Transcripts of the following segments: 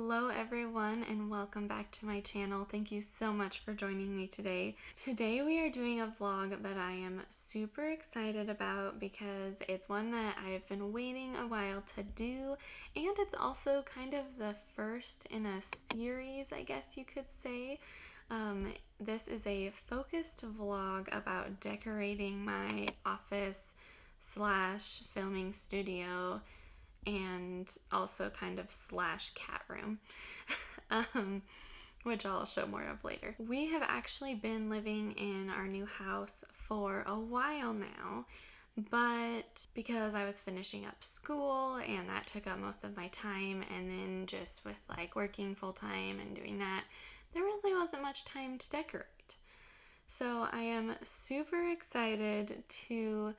Hello everyone and welcome back to my channel. Thank you so much for joining me today. Today we are doing a vlog that I am super excited about because it's one that I've been waiting a while to do, and it's also kind of the first in a series, I guess you could say. This is a focused vlog about decorating my office slash filming studio and also kind of slash cat room, which I'll show more of later. We have actually been living in our new house for a while now, but because I was finishing up school and that took up most of my time, and then just with like working full time and doing that, there really wasn't much time to decorate. So I am super excited to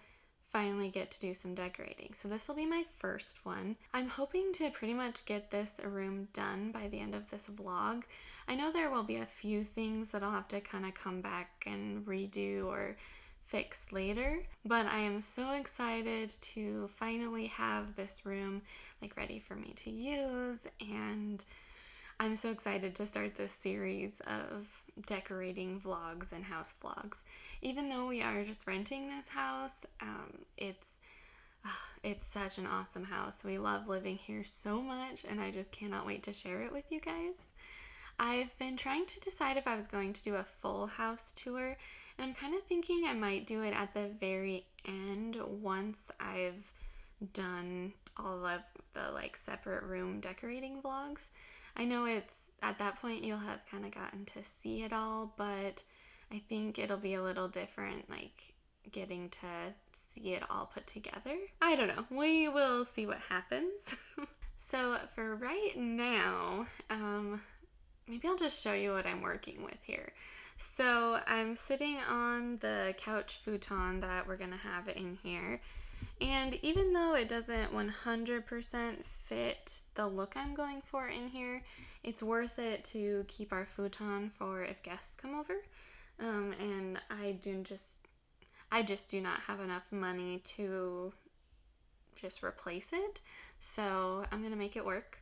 finally get to do some decorating. So this will be my first one. I'm hoping to pretty much get this room done by the end of this vlog. I know there will be a few things that I'll have to kind of come back and redo or fix later, but I am so excited to finally have this room like ready for me to use, and I'm so excited to start this series of decorating vlogs and house vlogs. Even though we are just renting this house, it's such an awesome house. We love living here so much, and I just cannot wait to share it with you guys. I've been trying to decide if I was going to do a full house tour, and I'm kind of thinking I might do it at the very end once I've done all of the like separate room decorating vlogs. I know it's at that point you'll have kind of gotten to see it all, but I think it'll be a little different, like getting to see it all put together. I don't know. We will see what happens. So for right now, maybe I'll just show you what I'm working with here. So I'm sitting on the couch futon that we're gonna have in here. And even though it doesn't 100% fit the look I'm going for in here, it's worth it to keep our futon for if guests come over. And I just do not have enough money to just replace it. So I'm gonna make it work.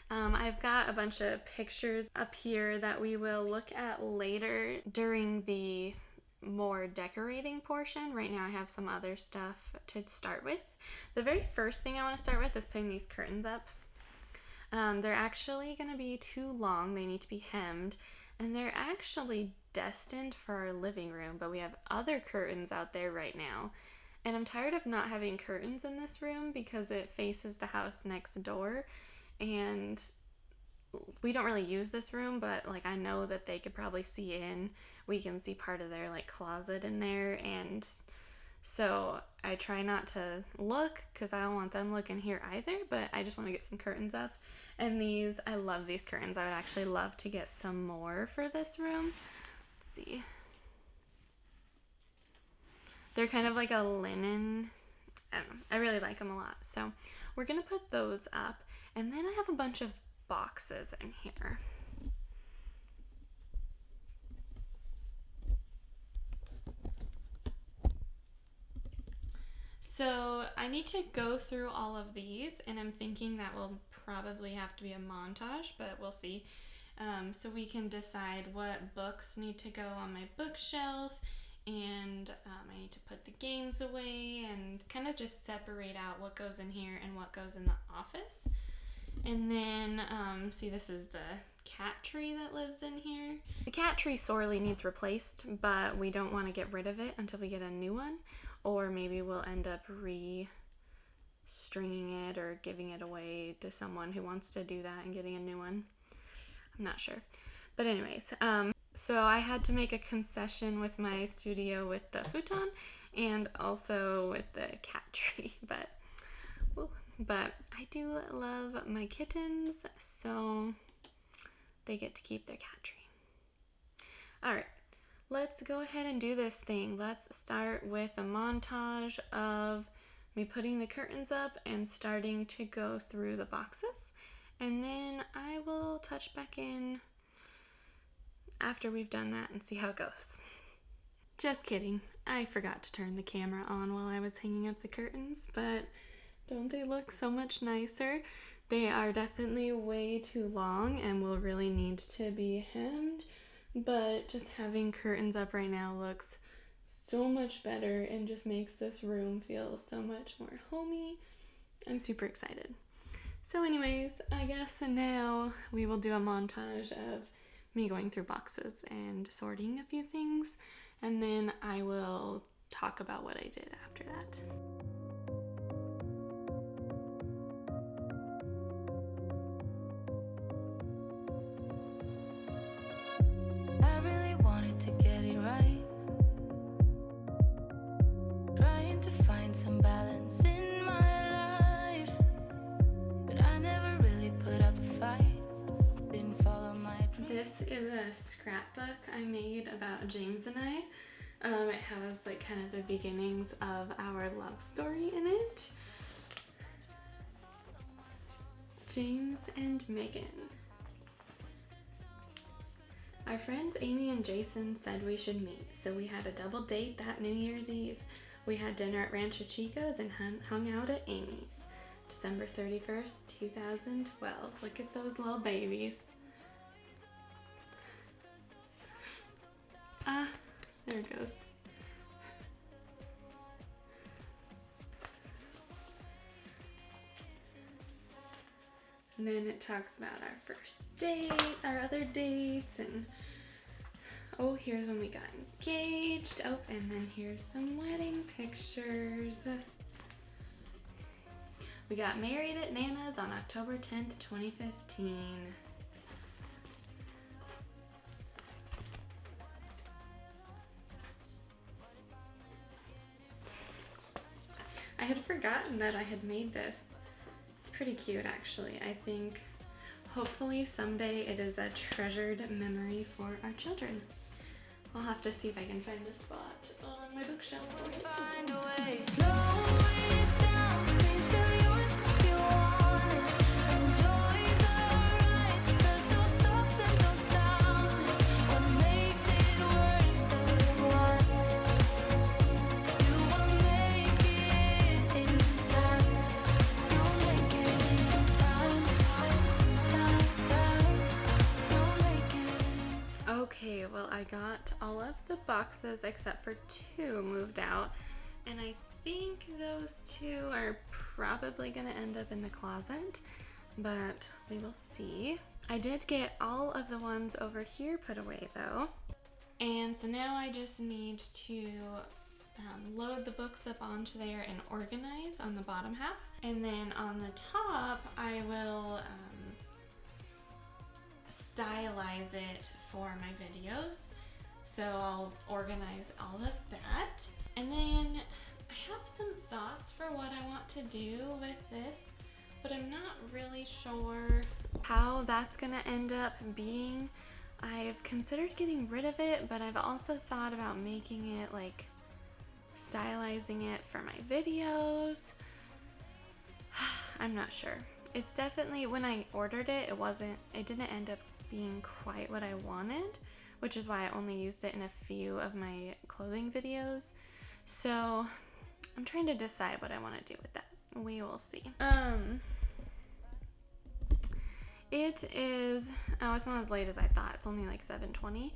I've got a bunch of pictures up here that we will look at later during the more decorating portion. Right now I have some other stuff to start with. The very first thing I want to start with is putting these curtains up. They're actually going to be too long. They need to be hemmed, and they're actually destined for our living room, but we have other curtains out there right now, and I'm tired of not having curtains in this room because it faces the house next door, and we don't really use this room, but like I know that they could probably see in. We can see part of their like closet in there, and so I try not to look because I don't want them looking here either, but I just want to get some curtains up. And these, I love these curtains. I would actually love to get some more for this room. Let's see. They're kind of like a linen. I don't know. I really like them a lot. So we're going to put those up, and then I have a bunch of boxes in here. So I need to go through all of these, and I'm thinking that will probably have to be a montage, but we'll see. So we can decide what books need to go on my bookshelf, and I need to put the games away and kind of just separate out what goes in here and what goes in the office. And then, see, this is the cat tree that lives in here. The cat tree sorely needs replaced, but we don't want to get rid of it until we get a new one, or maybe we'll end up stringing it or giving it away to someone who wants to do that and getting a new one. I'm not sure. But anyways, so I had to make a concession with my studio with the futon and also with the cat tree, but I do love my kittens, so they get to keep their cat tree. All right, let's go ahead and do this thing. Let's start with a montage of me putting the curtains up and starting to go through the boxes, and then I will touch back in after we've done that and see how it goes. Just kidding. I forgot to turn the camera on while I was hanging up the curtains, but don't they look so much nicer? They are definitely way too long and will really need to be hemmed, but just having curtains up right now looks so much better and just makes this room feel so much more homey. I'm super excited. So anyways, I guess now we will do a montage of me going through boxes and sorting a few things, and then I will talk about what I did after that. I really wanted to get it right, trying to find some balance in my life, but I never really put up a fight, didn't follow my dreams. This is a scrapbook I made about James and I. It has like kind of the beginnings of our love story in it. James and Megan. Our friends Amy and Jason said we should meet, so we had a double date that New Year's Eve. We had dinner at Rancho Chico, then hung out at Amy's. December 31st, 2012. Look at those little babies. There it goes. And then it talks about our first date, our other dates, and oh, here's when we got engaged. Oh, and then here's some wedding pictures. We got married at Nana's on October 10th, 2015. I had forgotten that I had made this. It's pretty cute, actually. I think hopefully someday it is a treasured memory for our children. I'll have to see if I can find a spot on my bookshelf. Find a way, slow it down, dreams still yours if you want it. Enjoy the ride, 'cause those ups and those downs is what makes it worth the run. You will make it in time. You'll make it in time. You'll make it. Okay, well, I got all of the boxes except for 2 moved out, and I think those 2 are probably gonna end up in the closet, but we will see. I did get all of the ones over here put away though, and so now I just need to load the books up onto there and organize on the bottom half, and then on the top I will stylize it for my videos. So I'll organize all of that. And then I have some thoughts for what I want to do with this, but I'm not really sure how that's gonna end up being. I've considered getting rid of it, but I've also thought about making it like stylizing it for my videos. I'm not sure. It's definitely, when I ordered it, it didn't end up being quite what I wanted, which is why I only used it in a few of my clothing videos. So I'm trying to decide what I want to do with that. We will see. It is, oh, it's not as late as I thought. It's only like 7:20,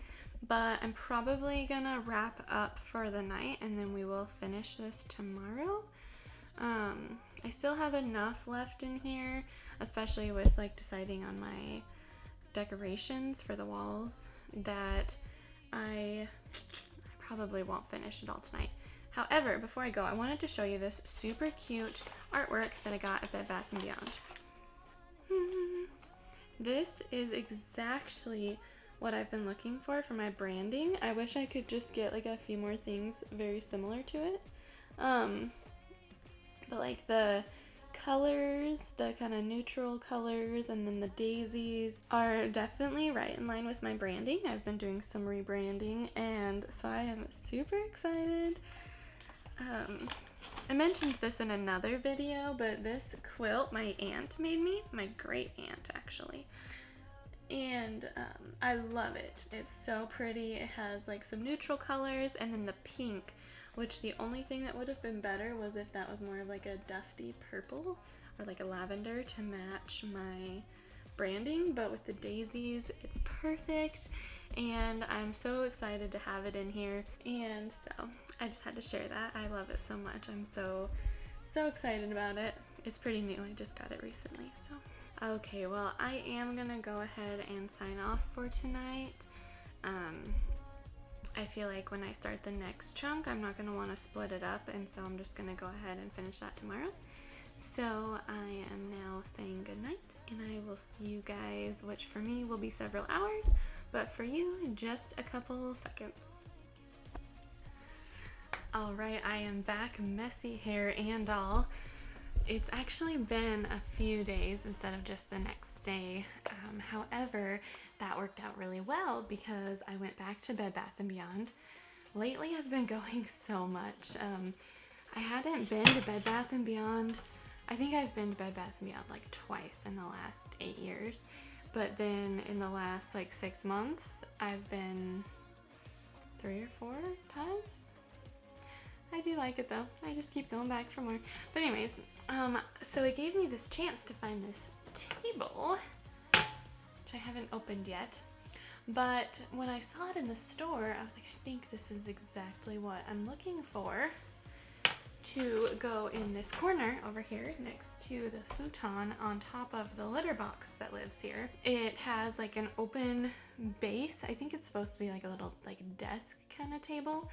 but I'm probably gonna wrap up for the night and then we will finish this tomorrow. I still have enough left in here, especially with like deciding on my decorations for the walls, that I probably won't finish it all tonight. However, before I go, I wanted to show you this super cute artwork that I got at Bed Bath & Beyond. This is exactly what I've been looking for my branding. I wish I could just get like a few more things very similar to it. But like the colors, the kind of neutral colors, and then the daisies are definitely right in line with my branding. I've been doing some rebranding, and so I am super excited. I mentioned this in another video, but this quilt my aunt made me, my great aunt actually, and I love it. It's so pretty. It has like some neutral colors and then the pink, which the only thing that would have been better was if that was more of like a dusty purple or like a lavender to match my branding, but with the daisies, it's perfect. And I'm so excited to have it in here. And so I just had to share that. I love it so much. I'm so excited about it. It's pretty new. I just got it recently. So okay, well, I am gonna go ahead and sign off for tonight. I feel like when I start the next chunk, I'm not gonna want to split it up, and so I'm just gonna go ahead and finish that tomorrow. So I am now saying goodnight, and I will see you guys, which for me will be several hours, but for you, just a couple seconds. All right, I am back, messy hair and all. It's actually been a few days instead of just the next day. However, that worked out really well because I went back to Bed Bath & Beyond. Lately, I've been going so much. I hadn't been to Bed Bath & Beyond. I think I've been to Bed Bath & Beyond like twice in the last 8 years. But then in the last like 6 months, I've been 3 or 4 times. I do like it though. I just keep going back for more. But anyways, so it gave me this chance to find this table, which I haven't opened yet. But when I saw it in the store, I was like, I think this is exactly what I'm looking for to go in this corner over here next to the futon on top of the litter box that lives here. It has like an open base. I think it's supposed to be like a little like desk kind of table.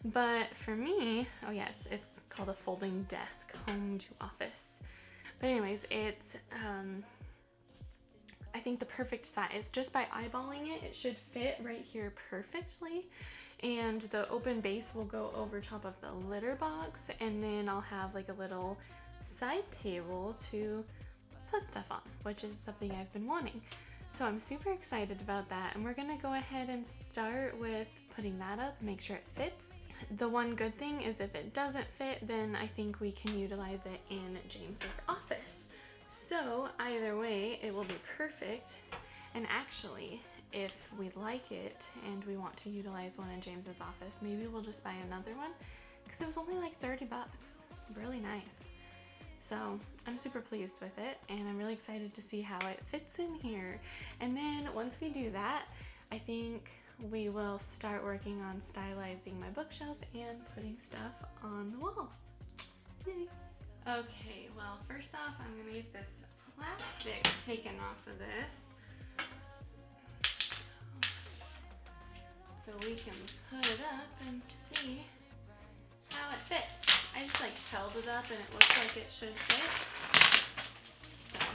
But for me, oh yes, it's called a folding desk, home to office. But anyways, it's, I think the perfect size. Just by eyeballing it, it should fit right here perfectly. And the open base will go over top of the litter box, and then I'll have like a little side table to put stuff on, which is something I've been wanting. So I'm super excited about that, and we're gonna go ahead and start with putting that up, make sure it fits. The one good thing is if it doesn't fit, then I think we can utilize it in James's office. So either way, it will be perfect. And actually, if we like it and we want to utilize one in James's office, maybe we'll just buy another one, because it was only like 30 bucks. Really nice. So I'm super pleased with it, and I'm really excited to see how it fits in here. And then once we do that, I think we will start working on stylizing my bookshelf and putting stuff on the walls. Yay. Okay, well, first off, I'm gonna get this plastic taken off of this so we can put it up and see how it fits. I just like held it up and it looks like it should fit. So.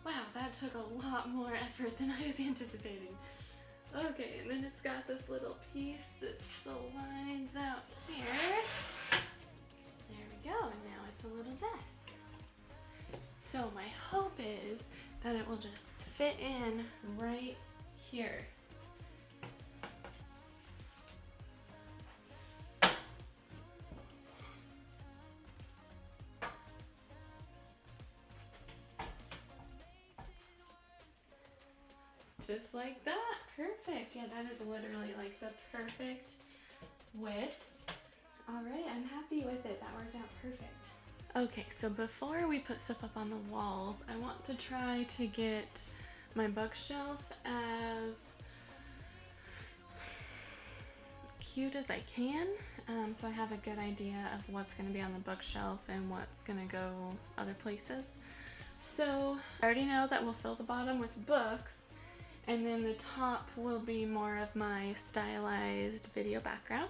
Wow, that took a lot more effort than I was anticipating. Okay, and then it's got this little piece that slides out here. There we go, and now it's a little desk. So my hope is that it will just fit in right here. Just like that. Perfect. Yeah, that is literally like the perfect width. All right, I'm happy with it. That worked out perfect. Okay, so before we put stuff up on the walls, I want to try to get my bookshelf as cute as I can. So I have a good idea of what's going to be on the bookshelf and what's going to go other places. So I already know that we'll fill the bottom with books, and then the top will be more of my stylized video background.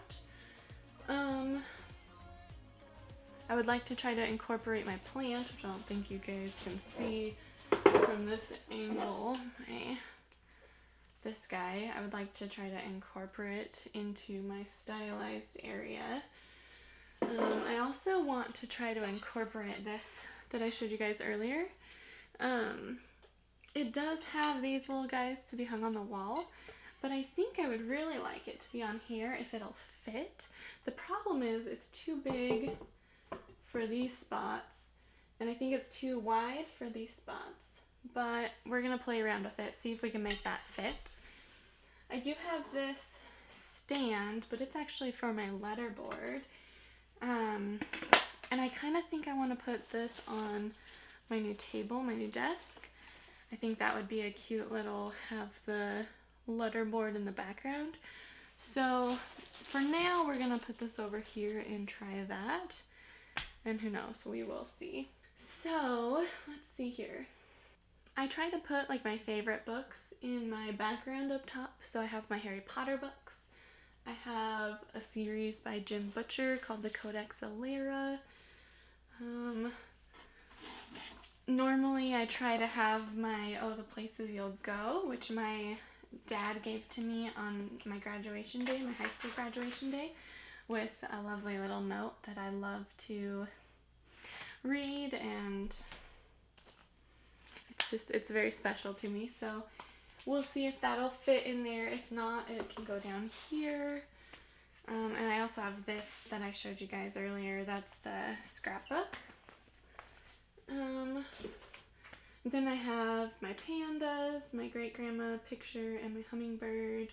I would like to try to incorporate my plant, which I don't think you guys can see from this angle. This guy, I would like to try to incorporate into my stylized area. I also want to try to incorporate this that I showed you guys earlier. It does have these little guys to be hung on the wall, but I think I would really like it to be on here if it'll fit. The problem is it's too big for these spots, and I think it's too wide for these spots, but we're gonna play around with it, see if we can make that fit. I do have this stand, but it's actually for my letterboard, and I kind of think I want to put this on my new table, my new desk. I think that would be a cute little, have the letterboard in the background. So for now, we're gonna put this over here and try that. And who knows, we will see. So let's see here. I try to put like my favorite books in my background up top. So I have my Harry Potter books. I have a series by Jim Butcher called the Codex Alera. Normally I try to have my Oh, the Places You'll Go, which my dad gave to me on my graduation day, my high school graduation day, with a lovely little note that I love to read, and it's very special to me. So we'll see if that'll fit in there. If not, it can go down here. And I also have this that I showed you guys earlier. That's the scrapbook. Then I have my pandas, my great grandma picture, and my hummingbird,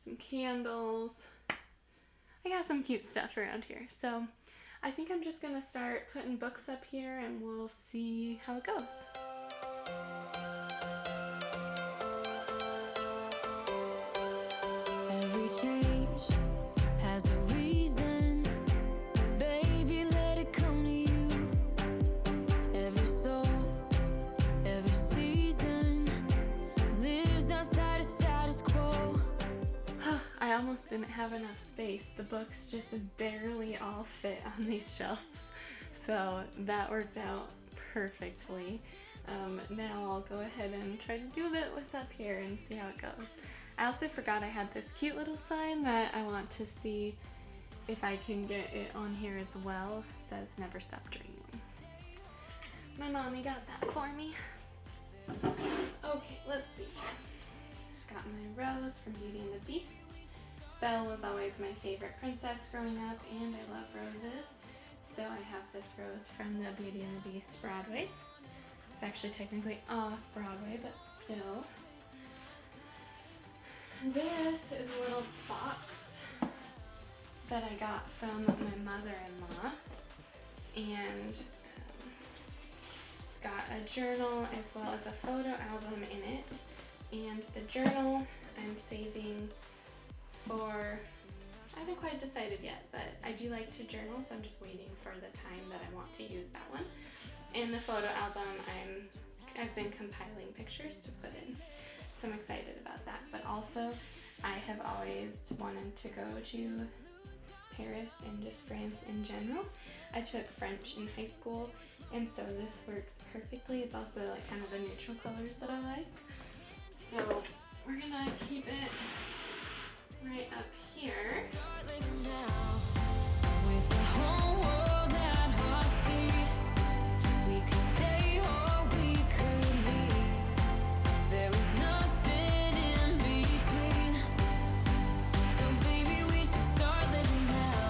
some candles. I got some cute stuff around here. So I think I'm just gonna start putting books up here and we'll see how it goes. Every change has a reason. Baby, let it come to you. Every soul, every season lives outside of status quo. I almost didn't have enough space. The books just barely all fit on these shelves. So that worked out perfectly. Now I'll go ahead and try to do a bit with up here and see how it goes. I also forgot I had this cute little sign that I want to see if I can get it on here as well. It says never stop dreaming. My mommy got that for me. Okay, let's see here. Got my rose from Beauty and the Beast. Belle was always my favorite princess growing up, and I love roses. So I have this rose from the Beauty and the Beast Broadway. It's actually technically off Broadway, but still. This is a little box that I got from my mother-in-law, and it's got a journal as well as a photo album in it. And the journal I'm saving for, I haven't quite decided yet, but I do like to journal, so I'm just waiting for the time that I want to use that one. And the photo album, I've been compiling pictures to put in, so I'm excited about that. But also, I have always wanted to go to Paris and just France in general. I took French in high school, and so this works perfectly. It's also like kind of the neutral colors that I like. So we're gonna keep it right up here. With the whole world at our feet, we could stay or we could leave. There is nothing in between. So baby, we should start living now.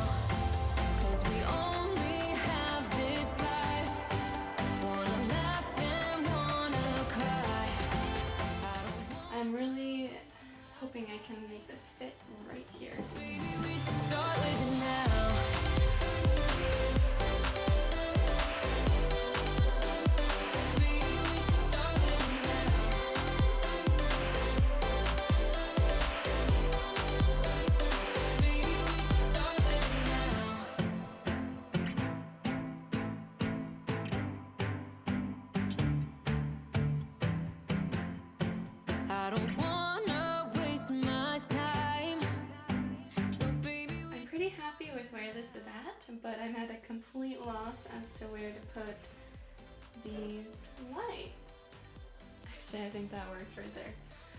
'Cause we only have this life. Wanna laugh and wanna cry. I'm really hoping I can make this fit right here. Baby, we should start living now. Baby, we should start living now. Baby, we should start living now. I don't wanna waste my time. So baby, I'm pretty happy with where this is at, but I'm at a complete loss as to where to put these lights. Actually, I think that worked right there.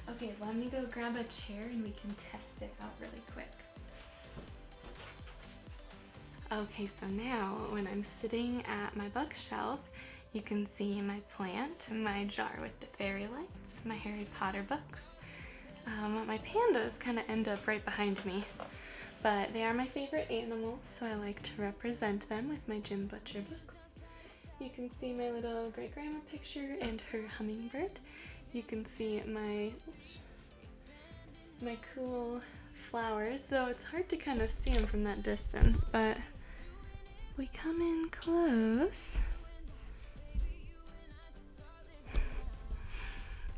Okay, let me go grab a chair and we can test it out really quick. Okay, so now when I'm sitting at my bookshelf, you can see my plant, my jar with the fairy lights, my Harry Potter books. My pandas kind of end up right behind me, but they are my favorite animal, so I like to represent them with my Jim Butcher books. You can see my little great-grandma picture and her hummingbird. You can see my cool flowers, though it's hard to kind of see them from that distance, but we come in close.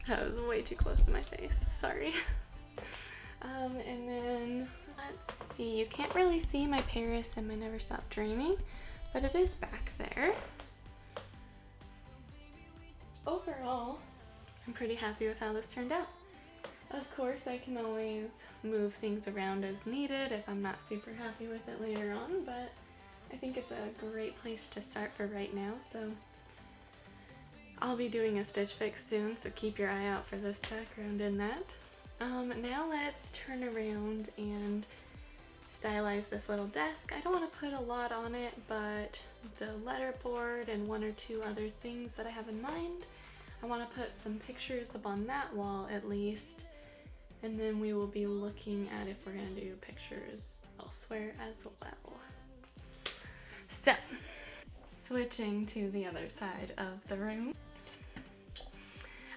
That was way too close to my face, sorry. And then, let's see, you can't really see my Paris and my Never Stop Dreaming, but it is back there. Overall, I'm pretty happy with how this turned out. Of course, I can always move things around as needed if I'm not super happy with it later on, but I think it's a great place to start for right now, so I'll be doing a Stitch Fix soon, so keep your eye out for this background in that. Now let's turn around and stylize this little desk. I don't want to put a lot on it, but the letterboard and one or two other things that I have in mind, I want to put some pictures up on that wall at least, and then we will be looking at if we're going to do pictures elsewhere as well. So, switching to the other side of the room.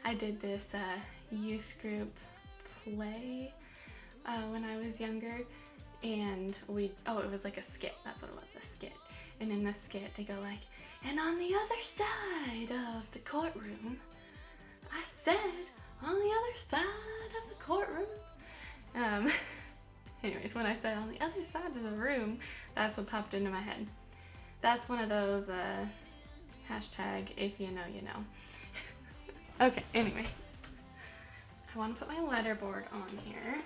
I did this youth group play when I was younger, and it was like a skit, that's what it was, a skit. And in the skit they go like, and on the other side of the courtroom, I said, on the other side of the courtroom. Anyways, when I said on the other side of the room, that's what popped into my head. That's one of those hashtag if you know, you know. Okay, anyways. I want to put my letterboard on here.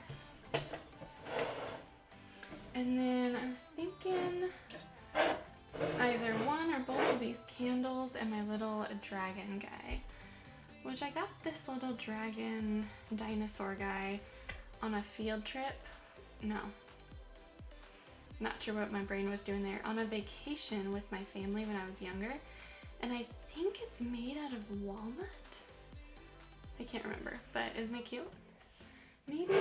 And then I was thinking either one or both of these candles and my little dragon guy. Which I got this little dragon dinosaur guy on a field trip. No. Not sure what my brain was doing there. On a vacation with my family when I was younger. And I think it's made out of walnut. I can't remember, but isn't it cute? Maybe.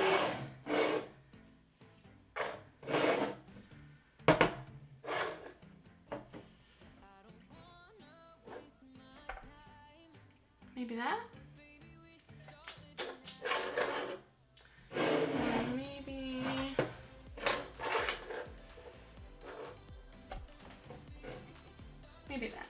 Maybe that? Maybe that.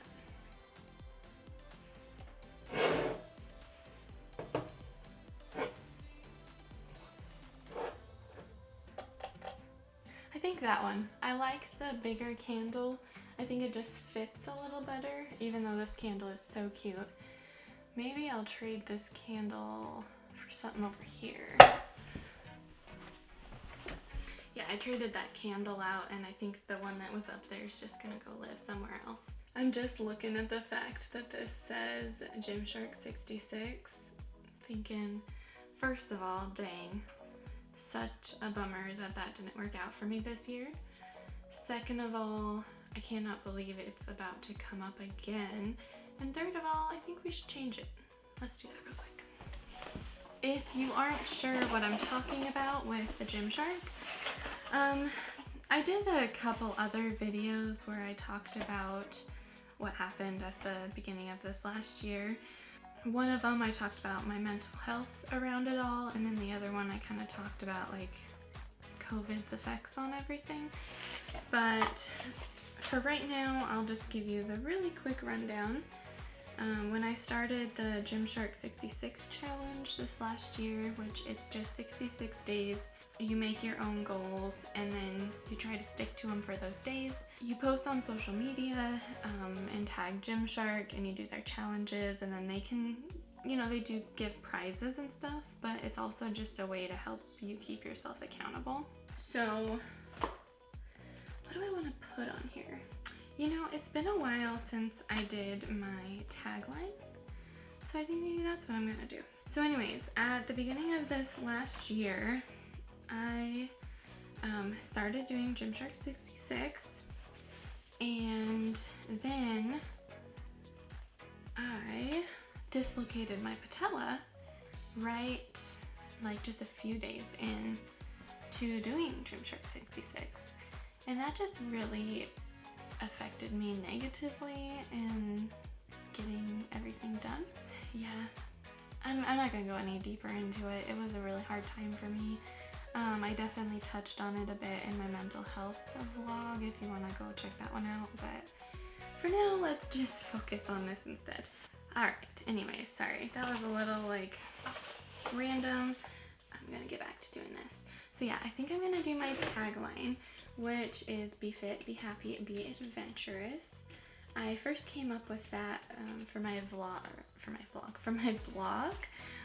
I think that one. I like the bigger candle. I think it just fits a little better, even though this candle is so cute. Maybe I'll trade this candle for something over here. Yeah, I traded that candle out, and I think the one that was up there is just gonna go live somewhere else. I'm just looking at the fact that this says Gymshark 66, thinking, first of all, dang, such a bummer that that didn't work out for me this year. Second of all, I cannot believe it's about to come up again. And third of all, I think we should change it. Let's do that real quick. If you aren't sure what I'm talking about with the Gymshark, I did a couple other videos where I talked about what happened at the beginning of this last year. One of them I talked about my mental health around it all, and then the other one I kind of talked about like COVID's effects on everything. But for right now, I'll just give you the really quick rundown. When I started the Gymshark 66 challenge this last year, which it's just 66 days, you make your own goals and then you try to stick to them for those days. You post on social media and tag Gymshark and you do their challenges, and then they can, you know, they do give prizes and stuff, but it's also just a way to help you keep yourself accountable. So what do I want to put on here? You know, it's been a while since I did my tagline, so I think maybe that's what I'm gonna do. So anyways, at the beginning of this last year, I started doing Gymshark 66, and then I dislocated my patella right, like just a few days in to doing Gymshark 66, and that just really affected me negatively in getting everything done. Yeah, I'm not gonna go any deeper into it. It was a really hard time for me. I definitely touched on it a bit in my mental health vlog if you want to go check that one out, but for now, let's just focus on this instead. Alright, anyways, sorry, that was a little like random. I'm gonna get back to doing this. So yeah, I think I'm gonna do my tagline, which is be fit, be happy, be adventurous. I first came up with that for my blog,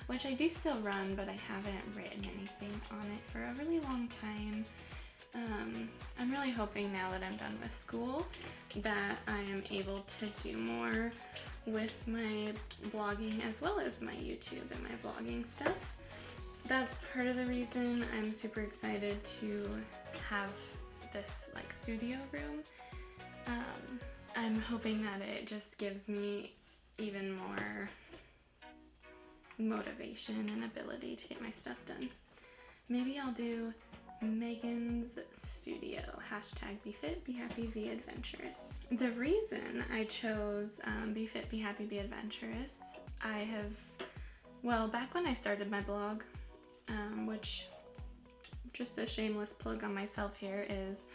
which I do still run, but I haven't written anything on it for a really long time. I'm really hoping now that I'm done with school that I am able to do more with my blogging as well as my YouTube and my vlogging stuff. That's part of the reason I'm super excited to have this like studio room. I'm hoping that it just gives me even more motivation and ability to get my stuff done. Maybe I'll do Megan's Studio, hashtag be fit, be happy, be adventurous. The reason I chose be fit, be happy, be adventurous, back when I started my blog, which just a shameless plug on myself here is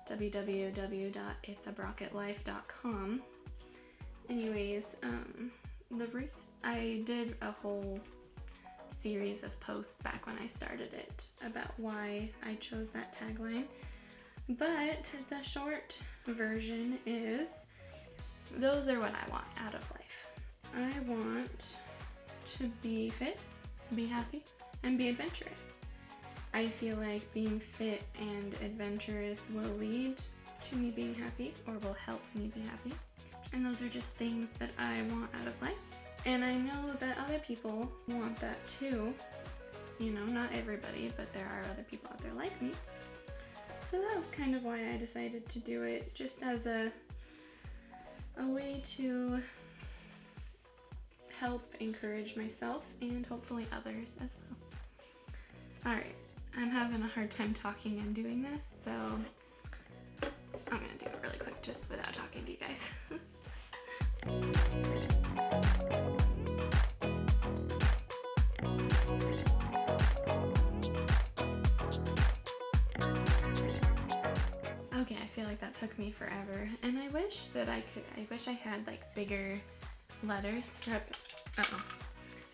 www.itsabrocketlife.com. Anyways, I did a whole series of posts back when I started it about why I chose that tagline, but the short version is those are what I want out of life. I want to be fit, be happy, and be adventurous. I feel like being fit and adventurous will lead to me being happy, or will help me be happy. And those are just things that I want out of life. And I know that other people want that too. You know, not everybody, but there are other people out there like me. So that was kind of why I decided to do it, just as a way to help encourage myself and hopefully others as well. Alright, I'm having a hard time talking and doing this, so I'm gonna do it really quick just without talking to you guys. Okay, I feel like that took me forever, and I wish I had like bigger letters for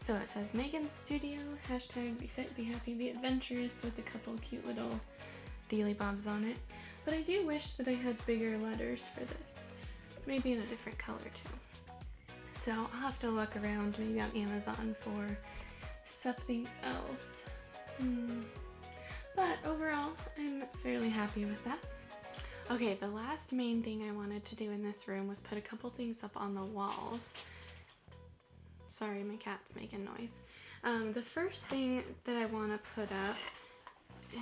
So it says Megan's Studio, hashtag be fit, be happy, be adventurous, with a couple cute little dealy bobs on it. But I do wish that I had bigger letters for this. Maybe in a different color too. So I'll have to look around maybe on Amazon for something else. But overall, I'm fairly happy with that. Okay, the last main thing I wanted to do in this room was put a couple things up on the walls. Sorry, my cat's making noise. The first thing that I want to put up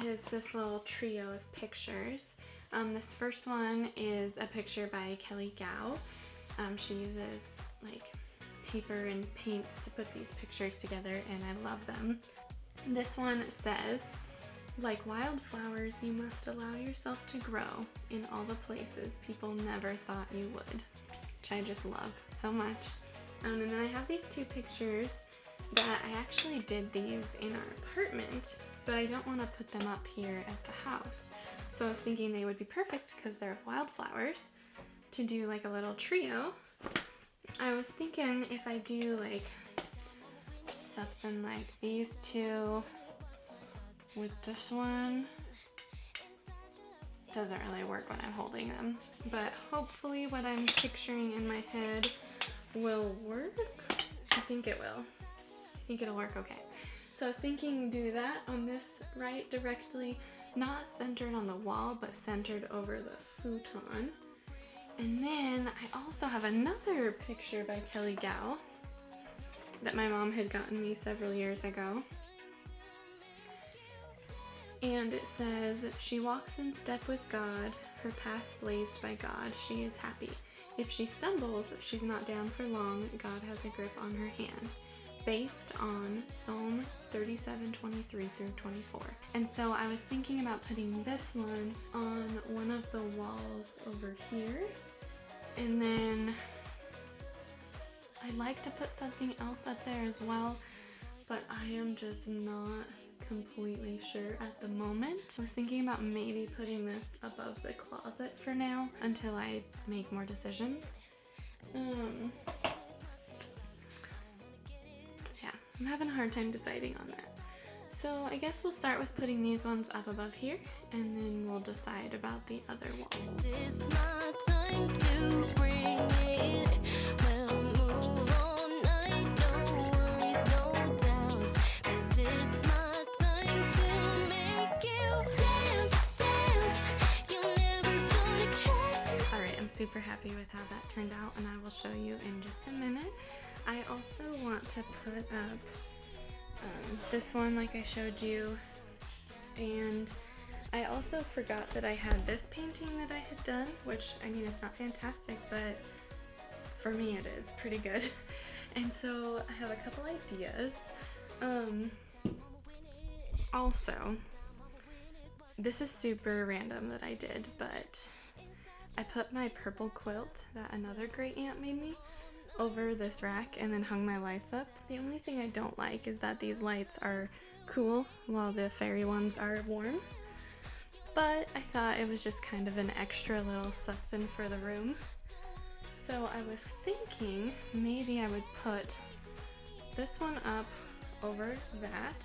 is this little trio of pictures. This first one is a picture by Kelly Gao. She uses like paper and paints to put these pictures together, and I love them. This one says, like wildflowers, you must allow yourself to grow in all the places people never thought you would, which I just love so much. And then I have these two pictures that I actually did these in our apartment, but I don't want to put them up here at the house. So I was thinking they would be perfect because they're of wildflowers to do like a little trio. I was thinking if I do like something like these two with this one. Doesn't really work when I'm holding them, but hopefully what I'm picturing in my head will work. I think it will. I think it'll work okay. So I was thinking do that on this right directly, not centered on the wall, but centered over the futon. And then I also have another picture by Kelly Gao that my mom had gotten me several years ago. And it says, she walks in step with God, her path blazed by God, she is happy. If she stumbles, she's not down for long, God has a grip on her hand. based on Psalm 37:23 through 24. And so I was thinking about putting this one on one of the walls over here. And then I'd like to put something else up there as well, but I am just not completely sure at the moment. I was thinking about maybe putting this above the closet for now until I make more decisions. Yeah, I'm having a hard time deciding on that. So I guess we'll start with putting these ones up above here, and then we'll decide about the other walls. This is my time to bring it. We'll move all night, no worries, no doubts. This is my time to make you dance, dance. You're never gonna catch me. Alright, I'm super happy with how that turned out, and I will show you in just a minute. I also want to put up this one like I showed you, and I also forgot that I had this painting that I had done, which, I mean, it's not fantastic, but for me it is pretty good. And so I have a couple ideas. Also, this is super random that I did, but I put my purple quilt that another great aunt made me over this rack and then hung my lights up. The only thing I don't like is that these lights are cool while the fairy ones are warm. But I thought it was just kind of an extra little something for the room. So I was thinking maybe I would put this one up over that,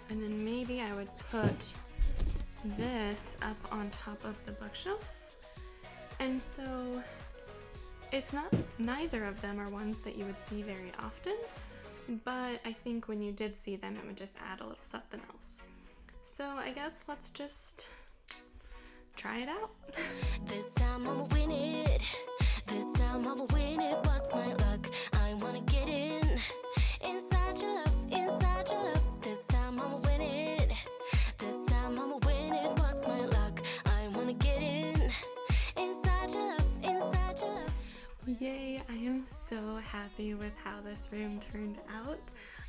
and then maybe I would put this up on top of the bookshelf. And so it's not, neither of them are ones that you would see very often, but I think when you did see them, it would just add a little something else. So I guess let's just try it out. This time I'ma win it. This time I'ma win it. What's my luck? I wanna get in. Inside your love, inside your love. This time I'ma win it. This time I'ma win it. What's my luck? I wanna get in. Inside your love, inside your love. Yay, I am so happy with how this room turned out.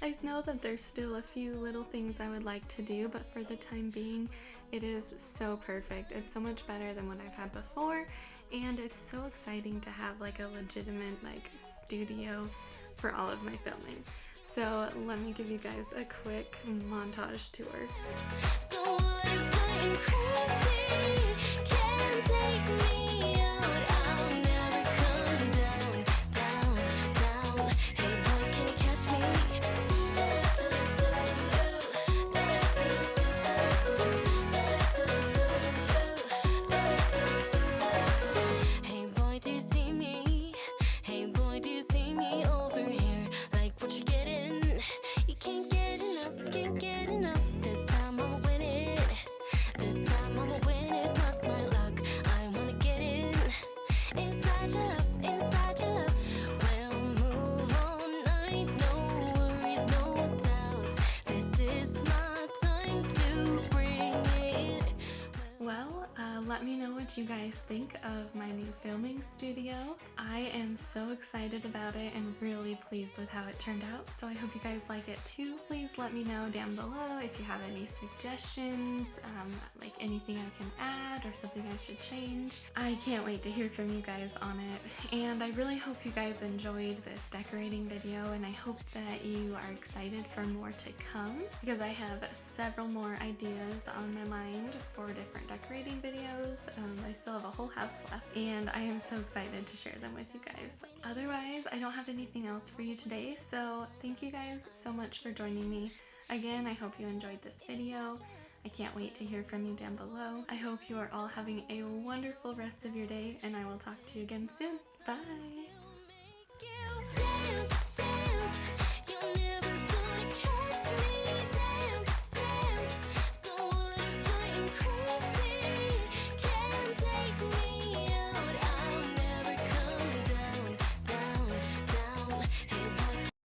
I know that there's still a few little things I would like to do, but for the time being, it is so perfect. It's so much better than what I've had before, and it's so exciting to have like a legitimate like studio for all of my filming. So let me give you guys a quick montage tour. So what if I'm crazy? Can't take me out. I'll never come down, down, down. Hey boy, can you catch me? Hey boy, do you see me? Hey boy, do you see me over here? Like what you're getting? You can't get enough, can't get enough. This time I'ma win it. This time I'ma win it. What's my luck? I wanna get in. Inside your love, inside your love. We'll move all night, no worries, no doubts. This is my time to bring it. Well, let me know what you guys think of my new filming studio. I am so excited about it and really pleased with how it turned out, so I hope you guys like it too. Please let me know down below if you have any suggestions, like anything I can add or something I should change. I can't wait to hear from you guys on it, and I really hope you guys enjoyed this decorating video, and I hope that you are excited for more to come, because I have several more ideas on my mind for different decorating videos. I still have a whole house left, and I am so excited to share them with you guys. Otherwise, I don't have anything else for you today, so thank you guys so much for joining me. Again, I hope you enjoyed this video. I can't wait to hear from you down below. I hope you are all having a wonderful rest of your day, and I will talk to you again soon. Bye!